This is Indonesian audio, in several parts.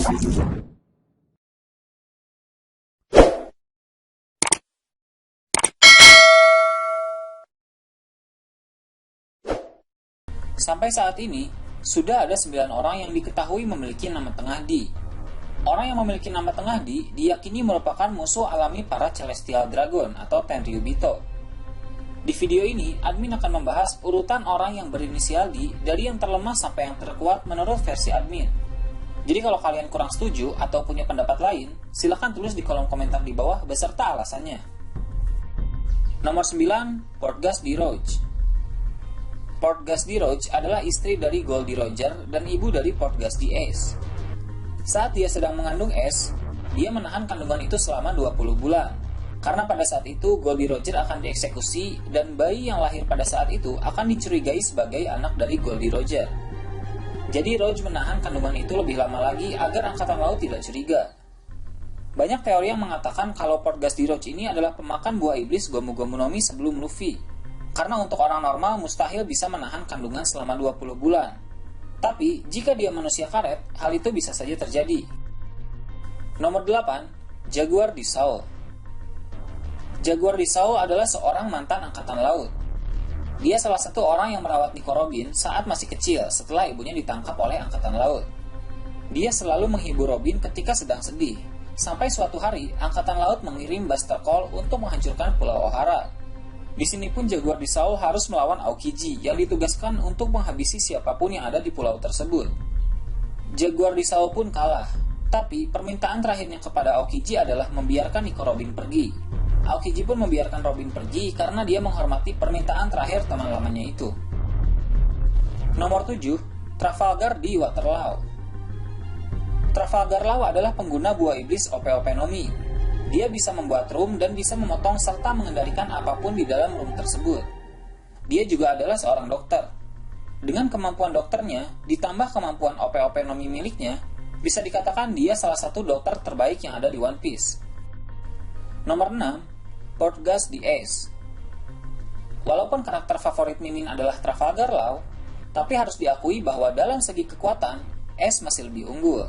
Sampai saat ini, sudah ada 9 orang yang diketahui memiliki nama tengah D. Orang yang memiliki nama tengah D diyakini merupakan musuh alami para Celestial Dragon atau Tenryubito. Di video ini, admin akan membahas urutan orang yang berinisial D dari yang terlemah sampai yang terkuat menurut versi admin. Jadi kalau kalian kurang setuju atau punya pendapat lain, silahkan tulis di kolom komentar di bawah beserta alasannya. Nomor 9, Portgas D. Roach. Portgas D. Roach adalah istri dari Goldie Roger dan ibu dari Portgas D. Ace. Saat dia sedang mengandung Ace, dia menahan kandungan itu selama 20 bulan. Karena pada saat itu Goldie Roger akan dieksekusi dan bayi yang lahir pada saat itu akan dicurigai sebagai anak dari Goldie Roger. Jadi Roach menahan kandungan itu lebih lama lagi agar Angkatan Laut tidak curiga. Banyak teori yang mengatakan kalau Portgas D. Roach ini adalah pemakan buah iblis Gomu Gomu no Mi sebelum Luffy. Karena untuk orang normal mustahil bisa menahan kandungan selama 20 bulan. Tapi, jika dia manusia karet, hal itu bisa saja terjadi. Nomor 8, Jaguar di Saul. Jaguar di Saul adalah seorang mantan Angkatan Laut. Dia salah satu orang yang merawat Nico Robin saat masih kecil setelah ibunya ditangkap oleh Angkatan Laut. Dia selalu menghibur Robin ketika sedang sedih. Sampai suatu hari, Angkatan Laut mengirim Buster Call untuk menghancurkan Pulau Ohara. Di sini pun Jaguar di Saul harus melawan Aokiji yang ditugaskan untuk menghabisi siapapun yang ada di pulau tersebut. Jaguar di Saul pun kalah, tapi permintaan terakhirnya kepada Aokiji adalah membiarkan Nico Robin pergi. Aokiji pun membiarkan Robin pergi karena dia menghormati permintaan terakhir teman lamanya itu. Nomor 7, Trafalgar di Waterloo. Trafalgar Law adalah pengguna buah iblis OP-OP no Mi. Dia bisa membuat room dan bisa memotong serta mengendalikan apapun di dalam room tersebut. Dia juga adalah seorang dokter. Dengan kemampuan dokternya, ditambah kemampuan OP-OP no Mi miliknya, bisa dikatakan dia salah satu dokter terbaik yang ada di One Piece. Nomor 6, Portgas D. Ace. Walaupun karakter favorit Mimin adalah Trafalgar Law, tapi harus diakui bahwa dalam segi kekuatan, Ace masih lebih unggul.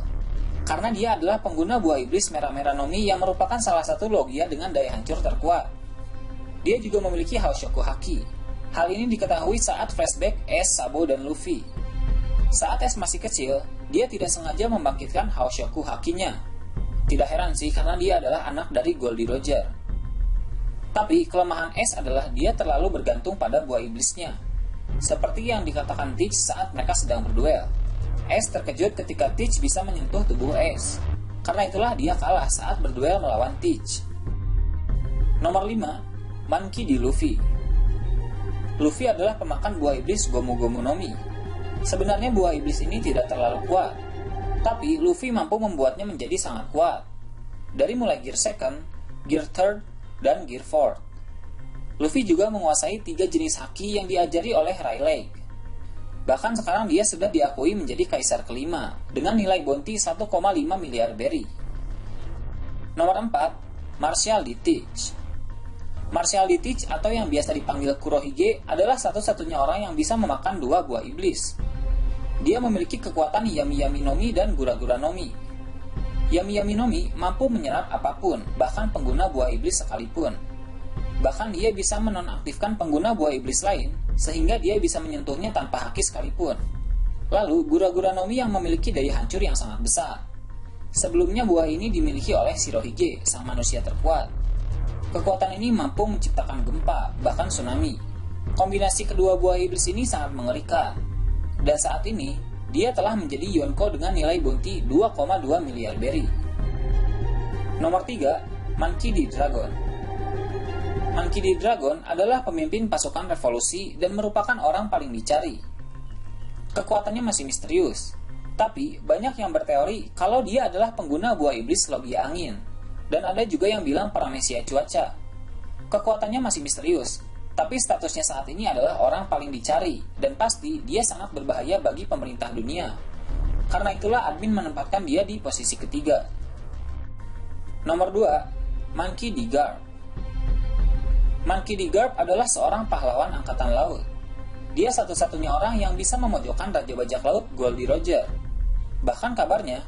Karena dia adalah pengguna buah iblis merah-merah no Mi yang merupakan salah satu logia dengan daya hancur terkuat. Dia juga memiliki Haoshoku Haki. Hal ini diketahui saat flashback Ace, Sabo, dan Luffy. Saat Ace masih kecil, dia tidak sengaja membangkitkan Haoshoku Hakinya. Tidak heran sih karena dia adalah anak dari Goldie Roger. Tapi kelemahan Ace adalah dia terlalu bergantung pada buah iblisnya. Seperti yang dikatakan Teach saat mereka sedang berduel. Ace terkejut ketika Teach bisa menyentuh tubuh Ace. Karena itulah dia kalah saat berduel melawan Teach. Nomor 5, Monkey D. Luffy. Luffy adalah pemakan buah iblis Gomu Gomu no Mi. Sebenarnya buah iblis ini tidak terlalu kuat, tapi Luffy mampu membuatnya menjadi sangat kuat. Dari mulai Gear 2, Gear 3, dan Gear 4. Luffy juga menguasai 3 jenis haki yang diajari oleh Rayleigh. Bahkan sekarang dia sudah diakui menjadi kaisar kelima dengan nilai bounty 1,5 miliar berry. Nomor 4, Martial D. Teach. Martial D. Teach atau yang biasa dipanggil Kurohige adalah satu-satunya orang yang bisa memakan 2 buah iblis. Dia memiliki kekuatan Yami Yami no Mi dan Gura Gura no Mi. Yami Yami no Mi mampu menyerap apapun, bahkan pengguna buah iblis sekalipun. Bahkan dia bisa menonaktifkan pengguna buah iblis lain, sehingga dia bisa menyentuhnya tanpa haki sekalipun. Lalu, Gura Gura no Mi yang memiliki daya hancur yang sangat besar. Sebelumnya buah ini dimiliki oleh Shirohige, sang manusia terkuat. Kekuatan ini mampu menciptakan gempa, bahkan tsunami. Kombinasi kedua buah iblis ini sangat mengerikan. Dan saat ini, dia telah menjadi Yonko dengan nilai bounty 2,2 miliar berry. Nomor 3, Monkey D. Dragon. Monkey D. Dragon adalah pemimpin pasukan revolusi dan merupakan orang paling dicari. Kekuatannya masih misterius, tapi banyak yang berteori kalau dia adalah pengguna buah iblis logia angin, dan ada juga yang bilang paramesia cuaca. Kekuatannya masih misterius, tapi statusnya saat ini adalah orang paling dicari, dan pasti dia sangat berbahaya bagi pemerintah dunia. Karena itulah admin menempatkan dia di posisi ketiga. Nomor 2, Monkey D. Garp. Monkey D. Garp adalah seorang pahlawan angkatan laut. Dia satu-satunya orang yang bisa memojokkan Raja Bajak Laut Goldie Roger. Bahkan kabarnya,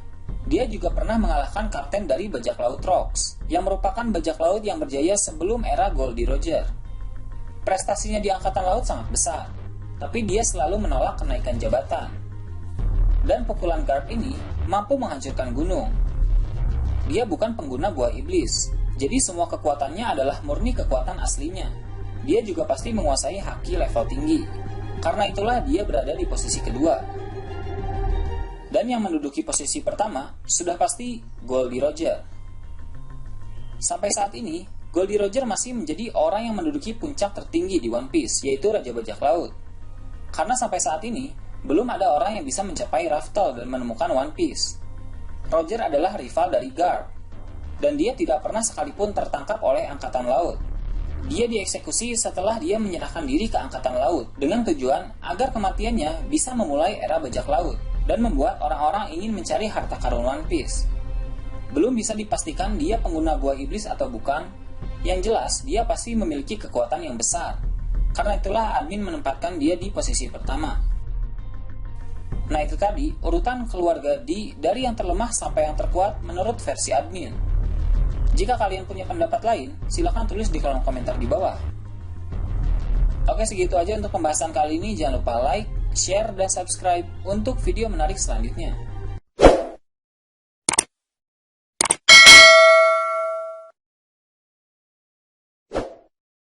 Dia juga pernah mengalahkan kapten dari bajak laut Rocks, yang merupakan bajak laut yang berjaya sebelum era Goldie Roger. Prestasinya di angkatan laut sangat besar, tapi dia selalu menolak kenaikan jabatan. Dan pukulan Garp ini mampu menghancurkan gunung. Dia bukan pengguna buah iblis, jadi semua kekuatannya adalah murni kekuatan aslinya. Dia juga pasti menguasai haki level tinggi. Karena itulah dia berada di posisi kedua. Dan yang menduduki posisi pertama sudah pasti Goldie Roger. Sampai saat ini, Goldie Roger masih menjadi orang yang menduduki puncak tertinggi di One Piece, yaitu Raja Bajak Laut. Karena sampai saat ini, belum ada orang yang bisa mencapai Raftel dan menemukan One Piece. Roger adalah rival dari Garp, dan dia tidak pernah sekalipun tertangkap oleh Angkatan Laut. Dia dieksekusi setelah dia menyerahkan diri ke Angkatan Laut, dengan tujuan agar kematiannya bisa memulai era Bajak Laut, dan membuat orang-orang ingin mencari harta karun One Piece. Belum bisa dipastikan dia pengguna buah iblis atau bukan. Yang jelas, dia pasti memiliki kekuatan yang besar. Karena itulah admin menempatkan dia di posisi pertama. Nah itu tadi, urutan keluarga dari yang terlemah sampai yang terkuat menurut versi admin. Jika kalian punya pendapat lain, silahkan tulis di kolom komentar di bawah. Oke, segitu aja untuk pembahasan kali ini. Jangan lupa like, share, dan subscribe untuk video menarik selanjutnya.